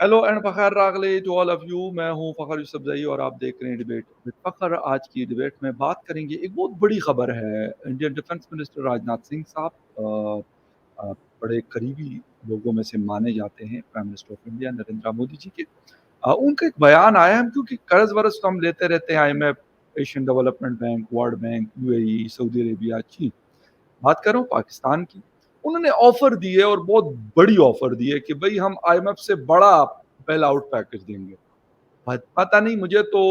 Hello and Fakhar रागले to all of you. मैं हूं फ़खर यूसुफज़ई और आप देख रहे हैं डिबेट विद फ़खर। आज की डिबेट में बात करेंगे, एक बहुत बड़ी खबर है। Indian defence minister Rajnath Singh साहब बड़े करीबी लोगों में से माने जाते हैं prime minister of India Narendra Modi ji के। उनका एक बयान आया है, क्योंकि कर्ज वर्ज तो हम लेते रहते हैं, IMF, Asian development bank, world bank, UAE, Saudi Arabia, चीन। बात कर रहा हूँ पाकिस्तान की। उन्होंने ऑफर दी है और बहुत बड़ी ऑफर दी है कि भाई हम IMF से बड़ा बेल आउट पैकेज देंगे। पता नहीं, मुझे तो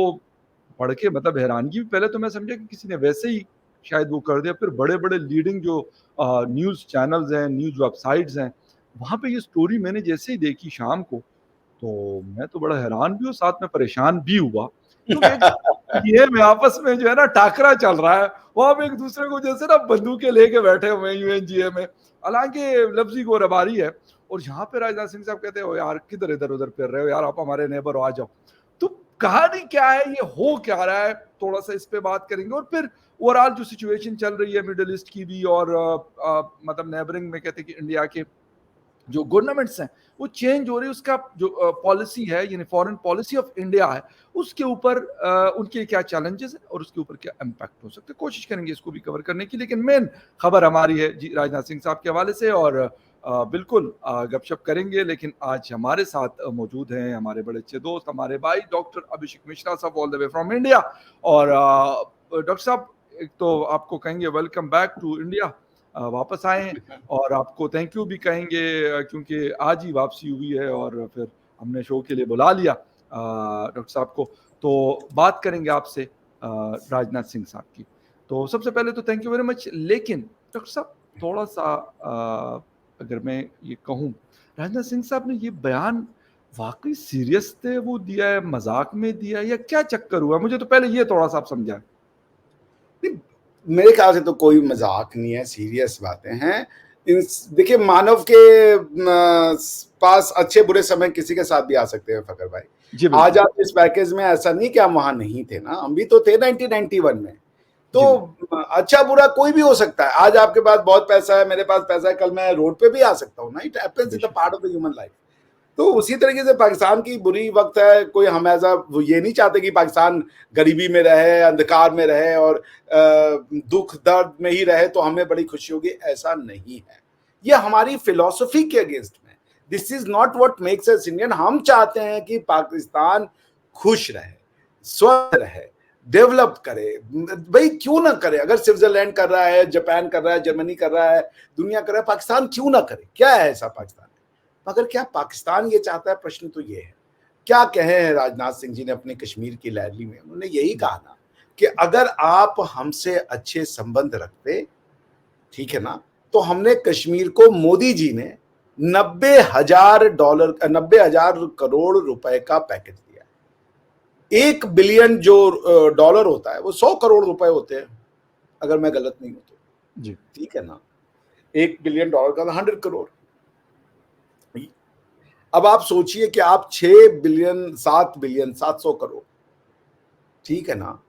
पढ़ के मतलब हैरानगी भी। पहले तो मैं समझा कि किसी ने वैसे ही शायद वो कर दिया, फिर बड़े बड़े लीडिंग जो न्यूज़ चैनल्स हैं, न्यूज़ वेबसाइट्स हैं, वहाँ पे ये स्टोरी मैंने जैसे ही देखी शाम को, तो मैं तो बड़ा हैरान भी हूँ, साथ में परेशान भी हुआ। क्योंकि एक ये में आपस में जो है ना टाकरा चल रहा है, वहां पे एक दूसरे को जैसे ना बंदूकें लेके बैठे हुए हैं UNGA में। हालांकि लफ्जी गोलाबारी है। और यहाँ पे राजनाथ सिंह साहब कहते हो यार किधर इधर उधर फिर रहे हो यार, आप हमारे नेबर हो, आ जाओ। तो कहानी क्या है, ये हो क्या रहा है, थोड़ा सा इस पे बात करेंगे। और फिर ओवरऑल जो सिचुएशन चल रही है मिडिल ईस्ट की भी, और मतलब नेबरिंग में कहते हैं कि इंडिया के जो गवर्नमेंट्स हैं वो चेंज हो रही है, उसका जो पॉलिसी है यानी फॉरेन पॉलिसी ऑफ इंडिया है, उसके ऊपर उनके क्या चैलेंजेस हैं और उसके ऊपर क्या इम्पैक्ट हो सकते हैं। कोशिश करेंगे इसको भी कवर करने की। लेकिन मेन खबर हमारी है जी राजनाथ सिंह साहब के हवाले से, और बिल्कुल गपशप करेंगे। लेकिन आज हमारे साथ मौजूद हैं हमारे बड़े अच्छे दोस्त, हमारे भाई डॉक्टर अभिषेक मिश्रा साहब, all the way from India. और डॉक्टर साहब, एक तो आपको कहेंगे वेलकम बैक टू इंडिया, वापस आए हैं। और आपको थैंक यू भी कहेंगे, क्योंकि आज ही वापसी हुई है और फिर हमने शो के लिए बुला लिया डॉक्टर साहब को। तो बात करेंगे आपसे राजनाथ सिंह साहब की। तो सबसे पहले तो थैंक यू वेरी मच। लेकिन डॉक्टर साहब, थोड़ा सा अगर मैं ये कहूँ, राजनाथ सिंह साहब ने ये बयान वाकई सीरियस थे वो दिया है, मजाक में दिया है, या क्या चक्कर हुआ? मुझे तो पहले ये थोड़ा सा आप समझाएं। मेरे ख्याल से तो कोई मजाक नहीं है, सीरियस बातें हैं। देखिए, मानव के पास अच्छे बुरे समय किसी के साथ भी आ सकते हैं फकर भाई। जी आज बिल्कुल। आप इस पैकेज में, ऐसा नहीं कि हम वहां नहीं थे ना, हम भी तो थे 1991 में। तो जी बिल्कुल। अच्छा बुरा कोई भी हो सकता है। आज आपके पास बहुत पैसा है, मेरे पास पैसा है, कल मैं रोड पे भी आ सकता हूँ ना। इट हैपेंस, इट्स अ बेशक। Part of the human life. तो उसी तरीके से पाकिस्तान की बुरी वक्त है। कोई हम ऐसा वो ये नहीं चाहते कि पाकिस्तान गरीबी में रहे, अंधकार में रहे और दुख दर्द में ही रहे तो हमें बड़ी खुशी होगी। ऐसा नहीं है। ये हमारी फिलॉसफी के अगेंस्ट में। This is not what makes us Indian. हम चाहते हैं कि पाकिस्तान खुश रहे, स्वस्थ रहे, डेवलप करे। भाई क्यों ना करे? अगर स्विट्जरलैंड कर रहा है, जापान कर रहा है, जर्मनी कर रहा है, दुनिया कर रहा है, पाकिस्तान क्यों ना करे? क्या है ऐसा पाकिस्तान? मगर क्या पाकिस्तान ये चाहता है? प्रश्न तो ये है। क्या कहे हैं राजनाथ सिंह जी ने अपने कश्मीर की रैली में? उन्होंने यही कहा ना कि अगर आप हमसे अच्छे संबंध रखते, ठीक है ना, तो हमने कश्मीर को, मोदी जी ने $90,000 $90,000 रुपए का पैकेज दिया। 1 बिलियन जो डॉलर होता है वो 100 करोड़ रुपए होते हैं, अगर मैं गलत नहीं हूं तो। जी। ठीक है ना? $1 बिलियन का 100 करोड़। अब आप सोचिए कि आप 6 बिलियन, 7 बिलियन, 700 करोड़, ठीक है ना?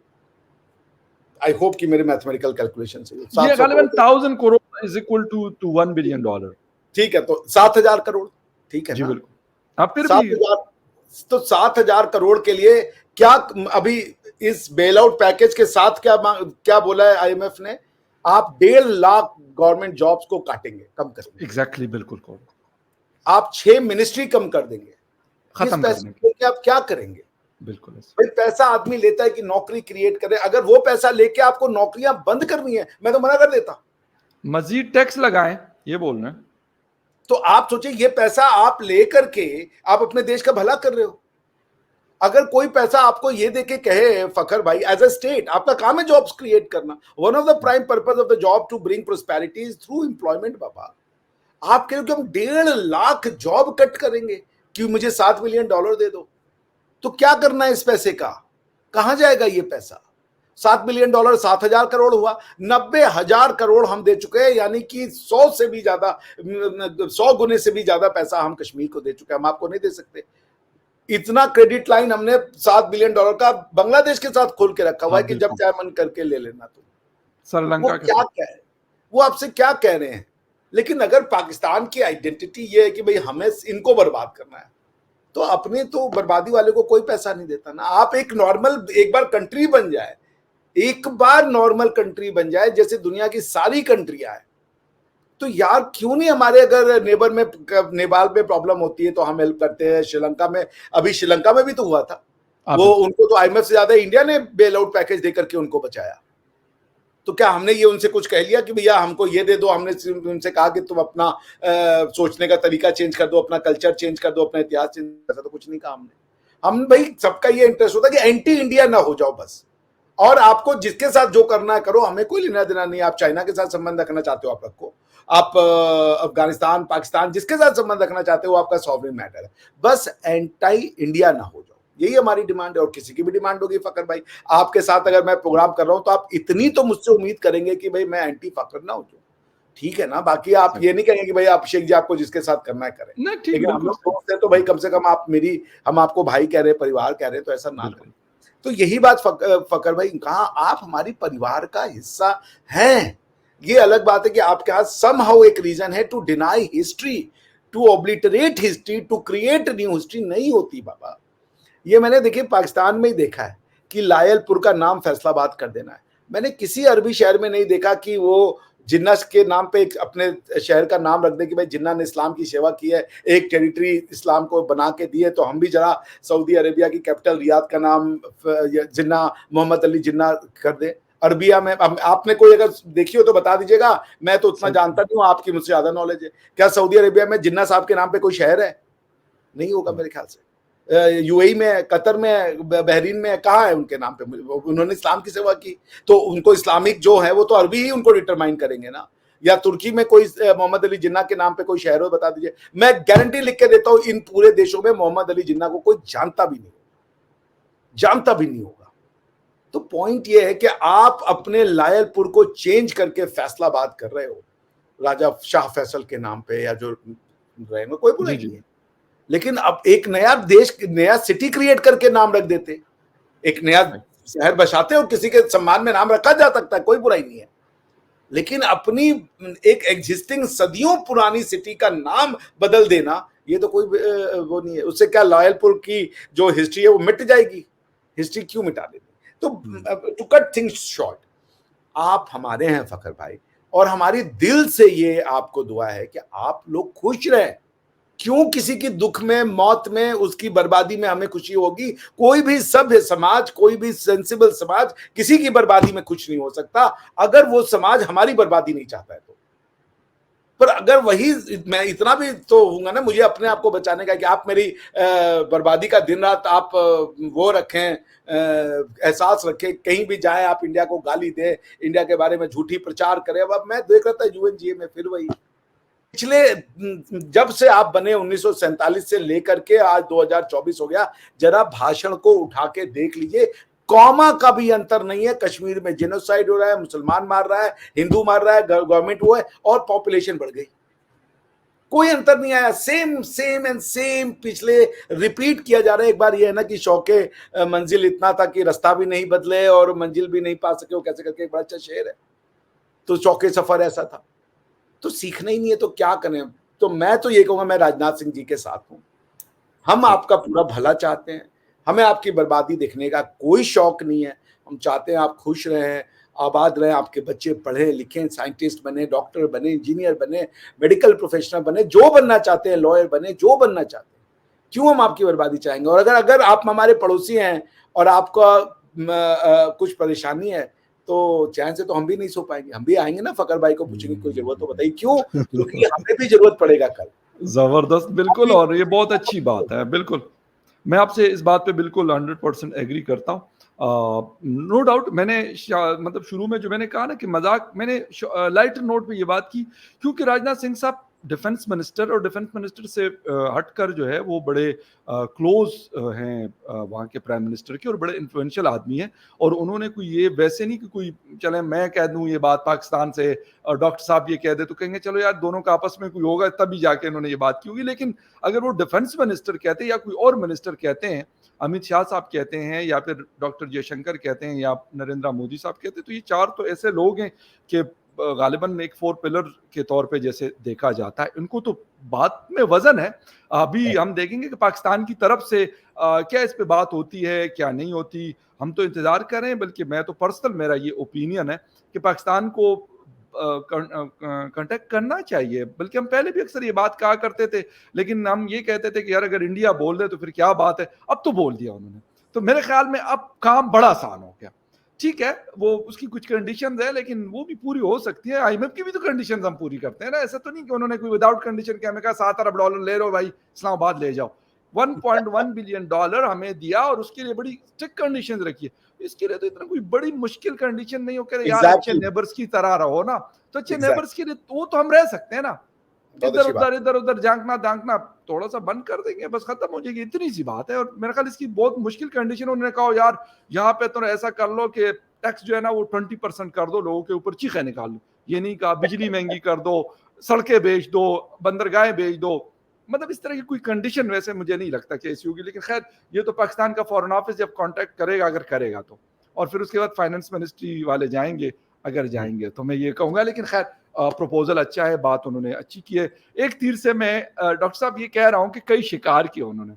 आई होप कि मेरे मैथमेटिकल कैलकुलेशन सही है। ये 700 गालिबन crore, 1000 crore is equal to $1 billion. ठीक है, तो 7,000 करोड़, ठीक है जी ना? बिल्कुल। अब फिर भी 7,000, तो 7,000 करोड़ के लिए क्या अभी इस बेल आउट पैकेज के साथ क्या बोला है IMF ने? आप 1.5 लाख गवर्नमेंट जॉब्स को काटेंगे, कम करेंगे। एग्जैक्टली बिल्कुल को आप 6 मिनिस्ट्री कम कर देंगे। इस खत्म पैसे करने के। लेके आप क्या करेंगे? बिल्कुल ऐसे। भाई पैसा आदमी लेता है कि नौकरी क्रिएट करे। अगर वो पैसा लेके आपको नौकरियां बंद करनी है, मैं तो मना कर देता। मजीद टैक्स लगाएं, ये बोल रहे हैं। तो आप सोचिए, ये पैसा आप लेकर के आप अपने देश का भला कर रहे हो। अगर कोई पैसा आपको ये देके कहे फखर भाई, एज अ स्टेट आपका काम है जॉब्स क्रिएट करना। One of the prime purpose of the job to bring prosperity is through employment. बाबा, आप कह रहे हो कि हम 1.5 लाख जॉब कट करेंगे कि मुझे $7 बिलियन दे दो। तो क्या करना है इस पैसे का? कहां जाएगा ये पैसा? $7 बिलियन 7,000 करोड़ हुआ। 90,000 करोड़ हम दे चुके हैं, यानी कि 100 से भी ज्यादा, 100 गुने से भी ज्यादा पैसा हम कश्मीर को दे चुके हैं। हम आपको नहीं दे सकते। इतना क्रेडिट लाइन हमने $7 बिलियन का बांग्लादेश के साथ खोल के रखा हुआ हाँ है कि जब बिल्कुल। चाहे मन करके ले लेना। तुम वो श्रीलंका के क्या साथ। कह रहे, वो आपसे क्या कह रहे हैं? लेकिन अगर पाकिस्तान की आइडेंटिटी ये है कि भाई हमें इनको बर्बाद करना है, तो अपने तो बर्बादी वाले को कोई पैसा नहीं देता ना। आप एक नॉर्मल एक बार कंट्री बन जाए, एक बार नॉर्मल कंट्री बन जाए जैसे दुनिया की सारी कंट्रियां हैं, तो यार क्यों नहीं हमारे अगर नेबर में नेपाल में प्रॉब्लम होती है तो हम हेल्प करते हैं। श्रीलंका में, अभी श्रीलंका में भी तो हुआ था, वो उनको तो आईएमएफ से ज्यादा इंडिया ने बेल आउट पैकेज देकर के उनको बचाया। तो क्या हमने ये उनसे कुछ कह लिया कि भैया हमको ये दे दो? हमने उनसे कहा कि तुम अपना सोचने का तरीका चेंज कर दो, अपना कल्चर चेंज कर दो, अपना इतिहास चेंज कर दो? तो कुछ नहीं कहा हमने। हम भाई सबका ये इंटरेस्ट होता है कि एंटी इंडिया ना हो जाओ बस, और आपको जिसके साथ जो करना है करो, हमें कोई लेना देना नहीं। आप चाइना के साथ संबंध रखना चाहते हो आप रखो, आप अफगानिस्तान पाकिस्तान जिसके साथ संबंध रखना चाहते हो आपका सॉवरेन मैटर है, बस एंटी इंडिया ना हो जाओ, यही हमारी डिमांड है। और किसी की भी डिमांड होगी फकर भाई, आपके साथ अगर मैं प्रोग्राम कर रहा हूं तो आप इतनी तो मुझसे उम्मीद करेंगे कि भाई मैं एंटी फकर ना हो जाऊं, ठीक है ना? बाकी आप ये नहीं कहेंगे कि भाई अभिषेक जी आपको जिसके साथ करना है करें, लेकिन हम लोग दोस्त हैं तो भाई कम से कम आप हम आपको भाई कह रहे, परिवार कह रहे, तो ऐसा ना करें। तो यही बात फकर भाई, कहा आप हमारी परिवार का हिस्सा हैं। ये अलग बात है कि आपके पास समहाउ एक रीजन है to deny history, to obliterate history, to create new history. नहीं होती बाबा। ये मैंने देखिए पाकिस्तान में ही देखा है कि लायलपुर का नाम फैसलाबाद कर देना है। मैंने किसी अरबी शहर में नहीं देखा कि वो जिन्ना के नाम पे एक अपने शहर का नाम रख दे कि भाई जिन्ना ने इस्लाम की सेवा की है, एक टेरिटरी इस्लाम को बना के दी है, तो हम भी जरा सऊदी अरेबिया की कैपिटल रियाद का नाम जिन्ना, मोहम्मद अली जिन्ना कर दे। अरबिया में आपने कोई अगर देखी हो तो बता दीजिएगा, मैं तो उतना जानता नहीं हूँ, आपकी मुझसे ज्यादा नॉलेज है। क्या सऊदी अरेबिया में जिन्ना साहब के नाम पे कोई शहर है? नहीं होगा मेरे ख्याल से। यूएई में, कतर में, बहरीन में कहाँ है उनके नाम पे? उन्होंने इस्लाम की सेवा की, तो उनको इस्लामिक जो है वो तो अरबी ही उनको डिटरमाइन करेंगे ना। या तुर्की में कोई मोहम्मद अली जिन्ना के नाम पे कोई शहर हो, बता दीजिए। मैं गारंटी लिख के देता हूं इन पूरे देशों में मोहम्मद अली जिन्ना को कोई जानता भी नहीं होगा। तो पॉइंट ये है कि आप अपने लायलपुर को चेंज करके फैसलाबाद कर रहे हो राजा शाह फैसल के नाम पे, या जो रहे में कोई बुराई नहीं है, लेकिन अब एक नया देश, नया सिटी क्रिएट करके नाम रख देते, एक नया शहर बसाते हो, किसी के सम्मान में नाम रखा जा सकता है, कोई बुराई नहीं है। लेकिन अपनी एक एग्जिस्टिंग सदियों पुरानी सिटी का नाम बदल देना, ये तो कोई वो नहीं है। उससे क्या लायलपुर की जो हिस्ट्री है वो मिट जाएगी? हिस्ट्री क्यों मिटा देनी? तो टू कट थिंग्स शॉर्ट, आप हमारे हैं फकर भाई, और हमारी दिल से ये आपको दुआ है कि आप लोग खुश रहें। क्यों किसी की दुख में, मौत में, उसकी बर्बादी में हमें खुशी होगी? कोई भी सभ्य समाज, कोई भी सेंसिबल समाज किसी की बर्बादी में खुश नहीं हो सकता अगर वो समाज हमारी बर्बादी नहीं चाहता है तो। पर अगर वही, मैं इतना भी तो होऊंगा ना मुझे अपने आप को बचाने का कि आप मेरी बर्बादी का दिन रात आप वो रखें, एहसास रखें, कहीं भी जाए आप इंडिया को गाली दे, इंडिया के बारे में झूठी प्रचार करें। अब मैं देख रहा था यूएनजीए में फिर वही पिछले, जब से आप बने 1947 से लेकर के आज 2024 हो गया, जरा भाषण को उठा के देख लीजिए, कॉमा का भी अंतर नहीं है। कश्मीर में जेनोसाइड हो रहा है, मुसलमान मार रहा है, हिंदू मार रहा है, गवर्नमेंट वो है, और पॉपुलेशन बढ़ गई, कोई अंतर नहीं आया। सेम सेम एंड सेम पिछले रिपीट किया जा रहा है। एक बार ये है ना कि शौके मंजिल इतना था कि रास्ता भी नहीं बदले और मंजिल भी नहीं पा सके, वो कैसे करके एक बड़ा अच्छा शेर है, तो शौके सफर ऐसा था। तो सीखना ही नहीं है तो क्या करें? तो मैं तो ये कहूंगा, मैं राजनाथ सिंह जी के साथ हूं। हम आपका पूरा भला चाहते हैं, हमें आपकी बर्बादी देखने का कोई शौक नहीं है। हम चाहते हैं आप खुश रहें, आबाद रहें, आपके बच्चे पढ़े लिखें, साइंटिस्ट बने, डॉक्टर बने, इंजीनियर बने, मेडिकल प्रोफेशनल बने, जो बनना चाहते हैं, लॉयर बने, जो बनना चाहते हैं। क्यों हम आपकी बर्बादी चाहेंगे? और अगर आप हमारे पड़ोसी हैं और आपका कुछ परेशानी है तो चैन से तो हम भी नहीं सो पाएंगे। हम भी आएंगे ना, फकर भाई को पूछेंगे कोई जरूरत तो बताइए। क्यों? क्योंकि हमें भी जरूरत पड़ेगा कल। जबरदस्त, बिल्कुल, और ये बहुत अच्छी बात है। बिल्कुल, मैं आपसे इस बात पे बिल्कुल 100% एग्री करता हूँ। नो डाउट, मैंने मतलब शुरू में जो मैंने कहा ना कि मजाक, मैंने लाइट नोट पे ये बात की क्योंकि राजनाथ सिंह साहब डिफेंस मिनिस्टर, और डिफेंस मिनिस्टर से हटकर जो है वो बड़े क्लोज हैं वहाँ के प्राइम मिनिस्टर के, और बड़े इन्फ्लुएंशियल आदमी हैं। और उन्होंने कोई ये वैसे नहीं कि कोई चले मैं कह दूं ये बात पाकिस्तान से और डॉक्टर साहब ये कह दे तो कहेंगे चलो यार दोनों का आपस में कोई होगा तभी जाके इन्होंने ये बात की होगी। लेकिन अगर वो डिफेंस मिनिस्टर कहते हैं या कोई और मिनिस्टर कहते हैं, अमित शाह साहब कहते हैं या फिर डॉक्टर जयशंकर कहते हैं या नरेंद्र मोदी साहब कहते हैं, तो ये चार तो ऐसे लोग हैं कि गालिबन एक 4 पिलर के तौर पे जैसे देखा जाता है, इनको तो बात में वज़न है। अभी हम देखेंगे कि पाकिस्तान की तरफ से क्या इस पे बात होती है, क्या नहीं होती, हम तो इंतज़ार कर रहे हैं। बल्कि मैं तो पर्सनल मेरा ये ओपिनियन है कि पाकिस्तान को कॉन्टैक्ट करना चाहिए। बल्कि हम पहले भी अक्सर ये बात कहा करते थे, लेकिन हम ये कहते थे कि यार अगर इंडिया बोल दे तो फिर क्या बात है, अब तो बोल दिया उन्होंने। तो मेरे ख्याल में अब काम बड़ा आसान हो गया। ठीक है, वो उसकी कुछ कंडीशंस है, लेकिन वो भी पूरी हो सकती है। आईएमएफ की भी तो कंडीशंस हम पूरी करते हैं ना, ऐसा तो नहीं कि उन्होंने कोई विदाउट कंडीशन के हमें कहा 7 अरब डॉलर ले लो भाई, इस्लामाबाद ले जाओ। 1.1 बिलियन डॉलर हमें दिया और उसके लिए बड़ी स्ट्रिक्ट कंडीशंस रखी है। इसके लिए तो इतना कोई बड़ी मुश्किल कंडीशन नहीं हो कि यार अच्छे एग्जैक्टली, नेबर्स की तरह रहो ना। तो अच्छे एग्जैक्ट, नेबर्स के लिए वो तो हम रह सकते हैं ना। बहुत अच्छी बात। इधर उधर झांकना दांकना थोड़ा सा बंद कर देंगे, बस खत्म हो जाएगी, इतनी सी बात है। और मेरे ख्याल इसकी बहुत मुश्किल कंडीशन उन्होंने कहा यार यहाँ पे तो ऐसा कर लो कि टैक्स जो है ना वो 20% कर दो, लोगों के ऊपर चीखें निकाल लो। ये नहीं कहा बिजली महंगी कर दो, सड़कें बेच दो, बंदरगाहें बेच दो। मतलब इस तरह की कोई कंडीशन वैसे मुझे नहीं लगता कि ऐसी होगी। लेकिन खैर ये तो पाकिस्तान का फॉरेन ऑफिस जब कांटेक्ट करेगा, अगर करेगा तो, और फिर उसके बाद फाइनेंस मिनिस्ट्री वाले जाएंगे, अगर जाएंगे तो मैं ये कहूंगा। लेकिन खैर प्रपोजल अच्छा है, बात उन्होंने अच्छी की है। एक तीर से मैं डॉक्टर साहब ये कह रहा हूँ कि कई शिकार किए उन्होंने।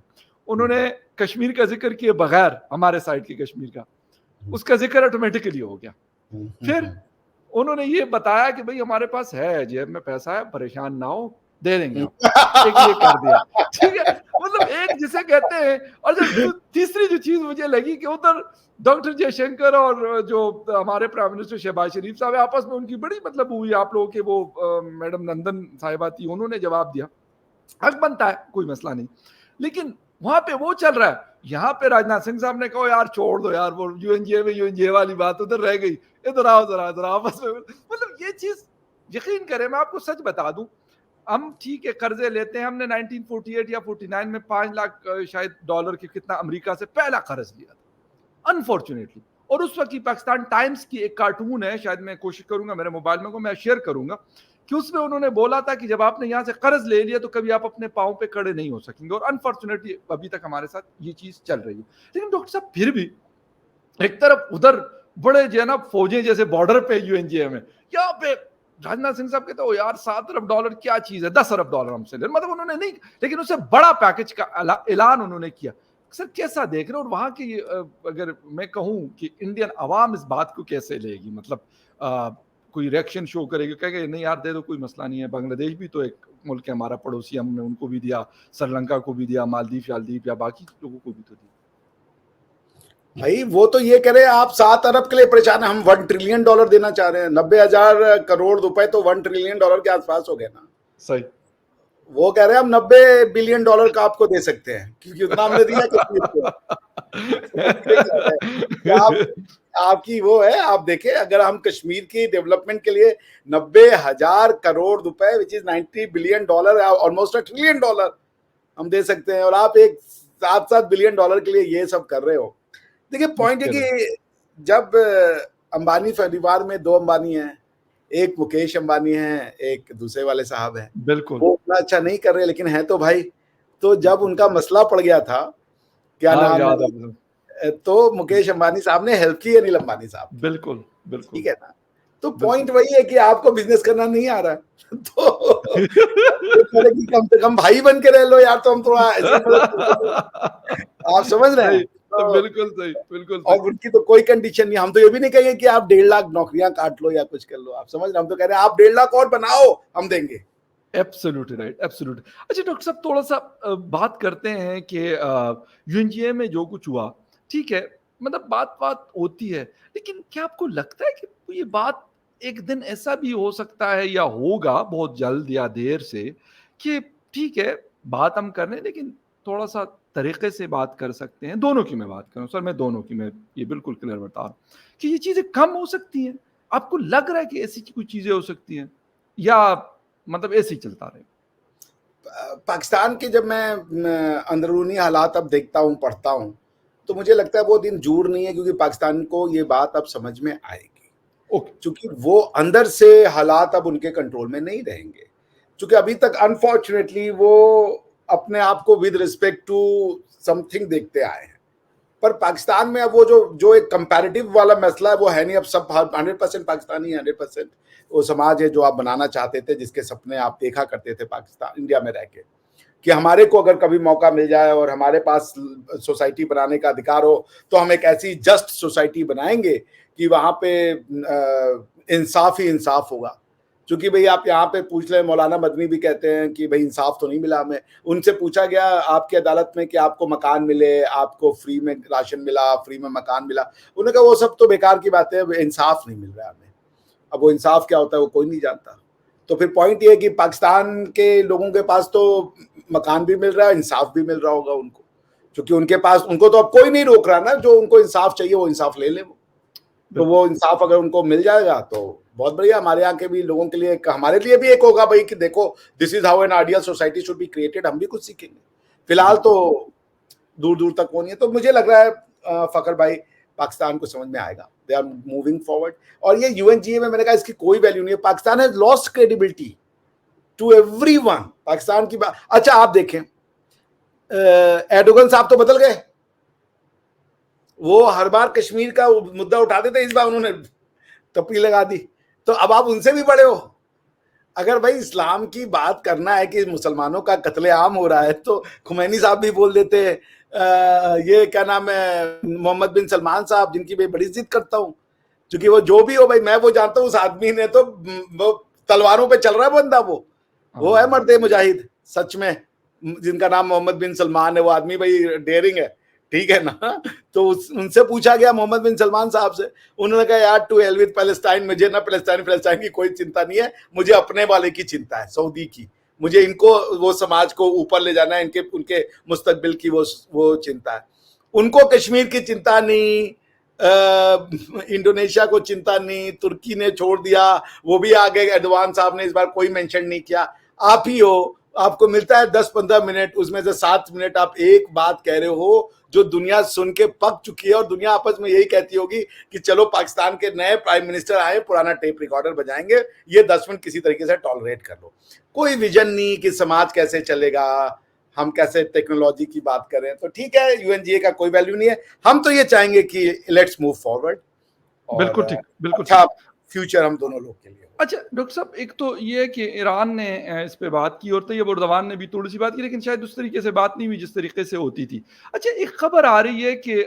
उन्होंने कश्मीर का जिक्र किए बगैर, हमारे साइड के कश्मीर का, उसका जिक्र ऑटोमेटिकली हो गया। फिर उन्होंने ये बताया कि भाई हमारे पास है, जेब में पैसा है, परेशान ना हो, दे देंगे आपको। एक ये कर दिया, ठीक है। मतलब एक जिसे कहते हैं। और जब तीसरी जो चीज मुझे लगी कि उधर डॉक्टर जयशंकर और जो हमारे प्राइम मिनिस्टर शहबाज शरीफ साहब आपस में उनकी बड़ी मतलब हुई। आप लोगों के वो मैडम नंदन साहिबा थी, उन्होंने जवाब दिया, हक बनता है, कोई मसला नहीं। लेकिन वहां पे वो चल रहा है, यहाँ पे राजनाथ सिंह साहब ने कहा यार छोड़ दो यार, वो यूएनजीए में यूएनजीए वाली बात उधर रह गई, इधर आओ जरा जरा आपस में। मतलब ये चीज यकीन करें, मैं आपको सच बता दूं, हम ठीक है कर्जे लेते हैं। हमने 1948 या 49 में 5 लाख शायद डॉलर के कितना अमेरिका से पहला कर्ज लिया था, अनफॉर्चुनेटली। और उस वक्त की पाकिस्तान टाइम्स की एक कार्टून है, शायद मैं कोशिश करूंगा मेरे मोबाइल में को मैं शेयर करूंगा, कि उसमें उन्होंने बोला था कि जब आपने यहां से कर्ज ले लिया तो कभी आप अपने पांव पे खड़े नहीं हो सकेंगे। और अनफॉर्चुनेटली अभी तक हमारे साथ ये चीज चल रही है। लेकिन डॉक्टर साहब फिर भी एक तरफ उधर बड़े जो है ना फौजें जैसे बॉर्डर पे यूएनजीए में, यहाँ पे राजनाथ सिंह साहब कहते हो यार 7 अरब डॉलर क्या चीज है, 10 अरब डॉलर हमसे ले, मतलब उन्होंने नहीं, लेकिन उससे बड़ा पैकेज का ऐलान उन्होंने किया। सर कैसा देख रहे हो? और वहां की अगर मैं कहूं कि इंडियन अवाम इस बात को कैसे लेगी, मतलब कोई रिएक्शन शो करेगी, कहेगा नहीं यार दे दो, कोई मसला नहीं है, बांग्लादेश भी तो एक मुल्क है हमारा पड़ोसी, हमने उनको भी दिया, श्रीलंका को भी दिया, मालदीव शालदीव या बाकी लोगों को भी तो दिया। भाई वो तो ये कह रहे हैं आप 7 अरब के लिए परेशान है, हम 1 ट्रिलियन डॉलर देना चाह रहे हैं। 90,000 करोड़ रुपए तो 1 ट्रिलियन डॉलर के आसपास हो गए ना। सही। वो कह रहे हैं हम 90 बिलियन डॉलर का आपको दे सकते हैं, क्योंकि उतना हमने दिया कश्मीर को। तो ये कह रहे हैं कि आप, आपकी वो है, आप देखें अगर हम कश्मीर की डेवलपमेंट के लिए 90,000 करोड़ रुपए which is 90 billion dollar, almost 1 trillion dollar हम दे सकते हैं, और आप एक 7-7 बिलियन डॉलर के लिए ये सब कर रहे हो। देखिए पॉइंट है कि जब अंबानी परिवार में 2 अंबानी हैं, एक मुकेश अंबानी है, एक दूसरे वाले साहब हैं, बिल्कुल। वो उतना अच्छा नहीं कर रहे लेकिन है तो भाई। तो जब उनका मसला पड़ गया था, क्या हाँ नाम याद है, है। तो मुकेश अंबानी साहब ने हेल्प की अनिल अंबानी साहब की, बिल्कुल बिल्कुल ठीक है ना। तो बिल्कुल। पॉइंट वही है कि आपको बिजनेस करना नहीं आ रहा है तो ये करे कि कम से कम भाई बन के रह लो यार, तो हम थोड़ा ऐसे ही मदद कर देंगे। आप समझ रहे सही, हैं तो। बिल्कुल सही, बिल्कुल और सही। उनकी तो कोई कंडीशन नहीं, हम तो ये भी नहीं कहेंगे कि आप 1.5 लाख नौकरियां काट लो या कुछ कर लो, आप समझ रहे हैं, हम तो कह रहे हैं आप 1.5 लाख और बनाओ, हम देंगे। Absolutely right, absolutely. अच्छा डॉक्टर साहब थोड़ा सा बात करते हैं कि यूएनजीए में जो कुछ हुआ, ठीक है, मतलब बात बात होती है, लेकिन क्या आपको लगता है कि ये बात एक दिन ऐसा भी हो सकता है या होगा बहुत जल्द या देर से कि ठीक है बात हम कर रहे हैं लेकिन थोड़ा सा तरीके से बात कर सकते हैं, दोनों की मैं बात करूं सर, मैं दोनों की, मैं ये बिल्कुल क्लियर बता रहा हूं कि ये चीजें कम हो सकती हैं। आपको लग रहा है कि ऐसी कुछ चीजें हो सकती हैं या मतलब ऐसे ही चलता रहे? पाकिस्तान के जब मैं अंदरूनी हालात अब देखता हूँ, पढ़ता हूँ, तो मुझे लगता है वो दिन दूर नहीं है, क्योंकि पाकिस्तान को ये बात अब समझ में आएगी, ओके। क्योंकि वो अंदर से हालात अब उनके कंट्रोल में नहीं रहेंगे। क्योंकि अभी तक अनफॉर्चुनेटली वो अपने आप को विद रिस्पेक्ट टू समथिंग देखते आए हैं, पर पाकिस्तान में अब वो जो एक कंपैरेटिव वाला मसला है वो है नहीं। अब सब 100% पाकिस्तानी, 100% वो समाज है जो आप बनाना चाहते थे, जिसके सपने आप देखा करते थे पाकिस्तान इंडिया में रह के, कि हमारे को अगर कभी मौका मिल जाए और हमारे पास सोसाइटी बनाने का अधिकार हो तो हम एक ऐसी जस्ट सोसाइटी बनाएंगे कि वहां पे इंसाफ ही इंसाफ होगा। क्योंकि भाई आप यहाँ पे पूछ लें, मौलाना मदनी भी कहते हैं कि भाई इंसाफ तो नहीं मिला हमें। उनसे पूछा गया आपकी अदालत में कि आपको मकान मिले, आपको फ्री में राशन मिला, फ्री में मकान मिला, उन्होंने कहा वो सब तो बेकार की बात है, इंसाफ नहीं मिल रहा हमें। अब वो इंसाफ क्या होता है वो कोई नहीं जानता। तो फिर पॉइंट ये है कि पाकिस्तान के लोगों के पास तो मकान भी मिल रहा है, इंसाफ भी मिल रहा होगा उनको, क्योंकि उनके पास, उनको तो अब कोई नहीं रोक रहा ना, जो उनको इंसाफ चाहिए वो इंसाफ ले ले वो। तो वो इंसाफ अगर उनको मिल जाएगा तो बहुत बढ़िया। हमारे यहाँ के भी लोगों के लिए, हमारे लिए भी एक होगा भाई कि देखो this is how an ideal society should be created, हम भी कुछ सीखेंगे। फिलहाल तो दूर दूर तक वो नहीं है। तो मुझे लग रहा है फखर भाई पाकिस्तान को समझ में आएगा, दे आर मूविंग फॉरवर्ड। और ये यूएनजीए में मैंने कहा इसकी कोई वैल्यू नहीं है। Pakistan has lost credibility to everyone. Pakistan की बात, अच्छा आप देखें एर्दोगन साहब तो बदल गए, वो हर बार कश्मीर का मुद्दा उठाते थे, इस बार उन्होंने टप्पी लगा दी। तो अब आप उनसे भी बड़े हो। अगर भाई इस्लाम की बात करना है कि मुसलमानों का कत्लेआम हो रहा है तो खुमैनी साहब भी बोल देते हैं। ये क्या नाम है, मोहम्मद बिन सलमान साहब, जिनकी मैं बड़ी इज्जत करता हूँ, क्योंकि वो जो भी हो भाई, मैं वो जानता हूँ उस आदमी ने तो वो तलवारों पे चल रहा है बंदा, वो है मर्दे मुजाहिद सच में, जिनका नाम मोहम्मद बिन सलमान है। वो आदमी भाई डेयरिंग है, ठीक है ना। तो उनसे पूछा गया मोहम्मद बिन सलमान साहब से, उन्होंने कहा यार टू हेल विद पैलेस्टाइन, मुझे ना पैलेस्टाइन की कोई चिंता नहीं है, मुझे अपने वाले की चिंता है, सऊदी की। मुझे इनको, वो समाज को ऊपर ले जाना है, इनके उनके मुस्तकबिल की वो चिंता है। उनको कश्मीर की चिंता नहीं, इंडोनेशिया को चिंता नहीं, तुर्की ने छोड़ दिया, वो भी आ गए। एर्दोगान साहब ने इस बार कोई मेंशन नहीं किया। आप ही हो, आपको मिलता है 10-15 मिनट, उसमें से 7 मिनट आप एक बात कह रहे हो जो दुनिया सुन के पक चुकी है, और दुनिया आपस में यही कहती होगी कि चलो पाकिस्तान के नए प्राइम मिनिस्टर आए, पुराना टेप रिकॉर्डर बजाएंगे, ये 10 मिनट किसी तरीके से टॉलरेट कर लो। कोई विजन नहीं कि समाज कैसे चलेगा, हम कैसे टेक्नोलॉजी की बात करें। तो ठीक है, यूएनजीए का कोई वैल्यू नहीं है। हम तो ये चाहेंगे कि लेट्स मूव फॉरवर्ड, बिल्कुल और ठीक, बिल्कुल अच्छा ठीक। फ्यूचर हम दोनों लोग के लिए। अच्छा डॉक्टर साहब, एक तो ये है कि ईरान ने इस पे बात की, और तैयब उर्दवान ने भी थोड़ी सी बात की, लेकिन शायद उस तरीके से बात नहीं हुई जिस तरीके से होती थी। अच्छा, एक खबर आ रही है कि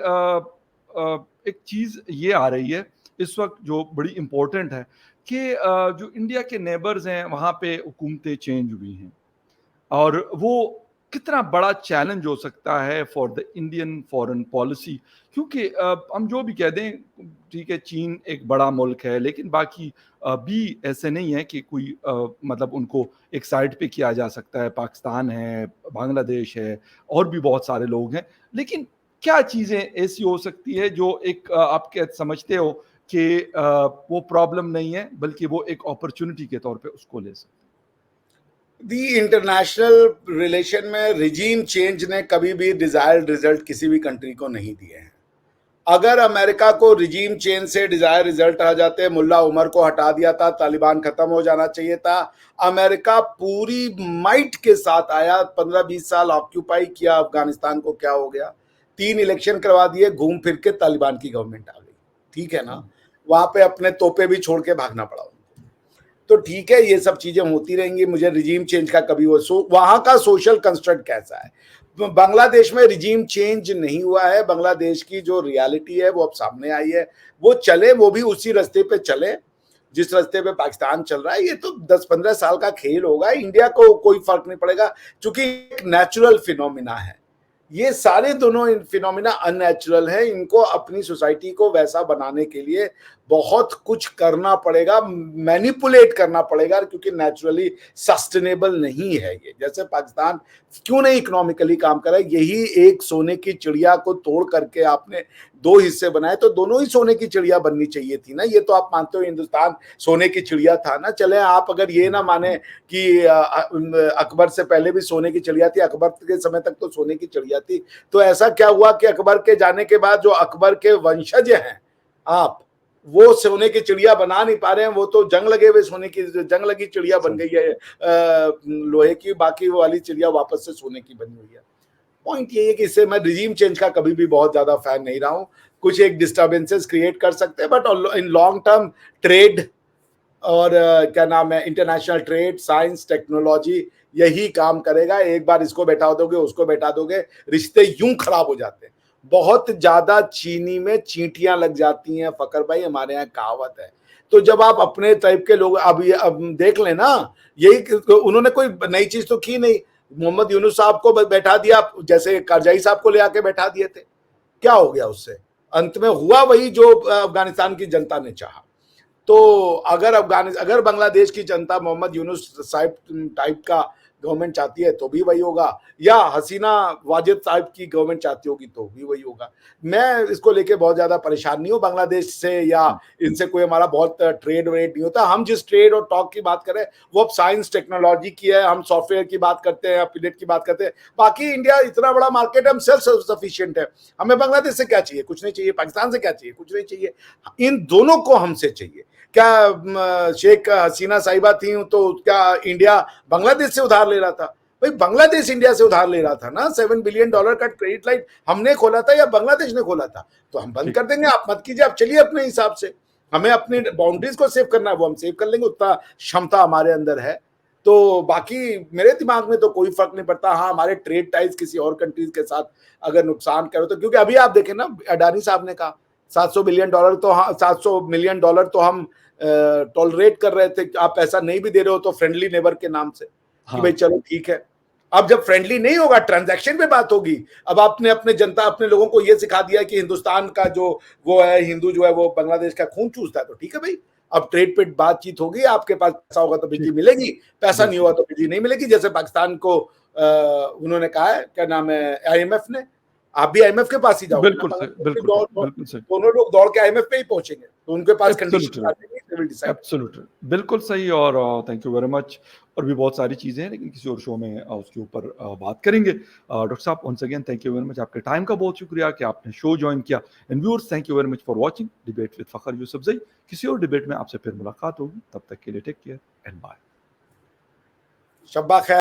एक चीज़ ये आ रही है इस वक्त जो बड़ी इम्पोर्टेंट है कि जो इंडिया के नेबर्स हैं वहाँ पे हुकूमतें चेंज हुई हैं, और वो कितना बड़ा चैलेंज हो सकता है for the Indian foreign policy. क्योंकि हम जो भी कह दें, ठीक है चीन एक बड़ा मुल्क है, लेकिन बाकी भी ऐसे नहीं है कि कोई मतलब उनको एक साइड पे किया जा सकता है। पाकिस्तान है, बांग्लादेश है, और भी बहुत सारे लोग हैं। लेकिन क्या चीज़ें ऐसी हो सकती है जो एक आप क्या समझते हो कि वो प्रॉब्लम नहीं है, बल्कि वो एक अपॉर्चुनिटी के तौर पे उसको ले सकते हैं? दी इंटरनेशनल रिलेशन में रिजीम चेंज ने कभी भी डिजायर्ड रिजल्ट किसी भी कंट्री को नहीं दिए हैं। अगर अमेरिका को रिजीम चेंज से डिजायर रिजल्ट आ जाते, मुल्ला उमर को हटा दिया था, तालिबान खत्म हो जाना चाहिए था। अमेरिका पूरी माइट के साथ आया, 15-20 साल ऑक्यूपाई किया अफगानिस्तान को, क्या हो गया, 3 इलेक्शन करवा दिए, घूम फिर के तालिबान की गवर्नमेंट आ गई, ठीक है ना। वहां पे अपने तोपे भी छोड़ के भागना पड़ा। तो ठीक है, ये सब चीजें होती रहेंगी। मुझे रिजीम चेंज का कभी वहां का सोशल कंस्ट्रक्ट कैसा है, बांग्लादेश में रिजीम चेंज नहीं हुआ है। बांग्लादेश की जो रियलिटी है वो अब सामने आई है। वो चले, वो भी उसी रास्ते पे चले जिस रास्ते पे पाकिस्तान चल रहा है। ये तो 10-15 साल का खेल होगा, इंडिया को कोई फर्क नहीं पड़ेगा, क्योंकि एक नेचुरल फिनोमिना है। ये सारे दोनों फिनोमिना अननेचुरल है। इनको अपनी सोसाइटी को वैसा बनाने के लिए बहुत कुछ करना पड़ेगा, मैनिपुलेट करना पड़ेगा, क्योंकि नेचुरली सस्टेनेबल नहीं है ये। जैसे पाकिस्तान क्यों नहीं इकोनॉमिकली काम कर रहा है, यही एक सोने की चिड़िया को तोड़ करके आपने 2 हिस्से बनाए, तो दोनों ही सोने की चिड़िया बननी चाहिए थी ना। ये तो आप मानते हो हिंदुस्तान सोने की चिड़िया था ना। चले आप अगर ये ना माने कि अकबर से पहले भी सोने की चिड़िया थी, अकबर के समय तक तो सोने की चिड़िया थी, तो ऐसा क्या हुआ कि अकबर के जाने के बाद जो अकबर के वंशज हैं आप, वो सोने की चिड़िया बना नहीं पा रहे हैं। वो तो जंग लगे हुए सोने की, जंग लगी चिड़िया बन गई है लोहे की, बाकी वो वाली चिड़िया वापस से सोने की बनी हुई है। पॉइंट ये है कि इससे मैं रिजीम चेंज का कभी भी बहुत ज्यादा फैन नहीं रहा हूं। कुछ एक डिस्टर्बेंसेस क्रिएट कर सकते हैं, but in long term trade और क्या नाम है, इंटरनेशनल ट्रेड, साइंस, टेक्नोलॉजी, यही काम करेगा। एक बार इसको बैठा दोगे, उसको बैठा दोगे, रिश्ते यूं खराब हो जाते हैं। बहुत ज्यादा चीनी में चींटियां लग जाती हैं फकर भाई, हमारे यहाँ कहावत है। तो जब आप अपने टाइप के लोग, अब देख लेना, यही उन्होंने कोई नई चीज तो की नहीं। मोहम्मद यूनुस साहब को बैठा दिया, जैसे करजाई साहब को ले आके बैठा दिए थे, क्या हो गया उससे? अंत में हुआ वही जो अफगानिस्तान की जनता ने चाहा। तो अगर बांग्लादेश की जनता मोहम्मद यूनुस साहिब टाइप का गवर्नमेंट चाहती है तो भी वही होगा, या हसीना वाजिद साहिब की गवर्नमेंट चाहती होगी तो भी वही होगा। मैं इसको लेके बहुत ज्यादा परेशान नहीं हूँ बांग्लादेश से, या इनसे कोई हमारा बहुत ट्रेड वेड नहीं होता। हम जिस ट्रेड और टॉक की बात करें वो अब साइंस टेक्नोलॉजी की है, हम सॉफ्टवेयर की बात करते हैं, एफिलिएट की बात करते हैं। बाकी इंडिया इतना बड़ा मार्केट है, हम सेल्फ सफिशिएंट है। हमें बांग्लादेश से क्या चाहिए? कुछ नहीं चाहिए। पाकिस्तान से क्या चाहिए? कुछ नहीं चाहिए। इन दोनों को हमसे चाहिए। क्या शेख हसीना साहिबा थी तो क्या इंडिया बांग्लादेश से उधार ले रहा था? भाई बांग्लादेश इंडिया से उधार ले रहा था ना। $7 बिलियन का क्रेडिट लाइन हमने खोला था या बांग्लादेश ने खोला था? तो हम बंद कर देंगे, आप मत कीजिए, आप चलिए अपने हिसाब से। हमें अपनी बाउंड्रीज को सेव करना है, वो हम सेव कर लेंगे, उतना क्षमता हमारे अंदर है। तो बाकी मेरे दिमाग में तो कोई फर्क नहीं पड़ता। हाँ, हमारे ट्रेड टाइज किसी और कंट्रीज के साथ अगर नुकसान करो तो, क्योंकि अभी आप देखें ना, अडानी साहब ने कहा $700 बिलियन तो, हाँ, $700 मिलियन तो हम टॉलरेट कर रहे थे, आप पैसा नहीं भी दे रहे हो तो फ्रेंडली नेबर के नाम से, कि भाई चलो ठीक है। अब जब फ्रेंडली नहीं होगा, ट्रांजैक्शन पे बात होगी। अब आपने अपने जनता, अपने लोगों को ये सिखा दिया कि हिंदुस्तान का जो वो है, हिंदू जो है वो बांग्लादेश का खून चूसता है, तो ठीक है भाई, अब ट्रेड पे बातचीत होगी। आपके पास पैसा होगा तो बिजली मिलेगी, पैसा नहीं होगा तो बिजली नहीं मिलेगी। जैसे पाकिस्तान को उन्होंने कहा है, क्या नाम है, आईएमएफ ने, आप भी आईएमएफ के पास ही जाओगे ना। दोनों लोग दौड़ के आईएमएफ पे ही पहुंचेंगे, तो उनके पास कंडीशन आ जाएगी, दे विल डिसाइड। एब्सोल्युटली, बिल्कुल सही। और थैंक यू वेरी मच। और भी बहुत सारी चीजें हैं, लेकिन किसी और शो में उसके ऊपर बात करेंगे। डॉक्टर साहब, once again thank you very much, आपके टाइम का बहुत शुक्रिया कि आपने शो ज्वाइन किया। And viewers, thank you very much for watching debate with Fakhar Yousafzai. किसी और डिबेट में आपसे फिर मुलाकात होगी, तब तक के लिए टेक केयर एंड बाय। शब्बा खैर।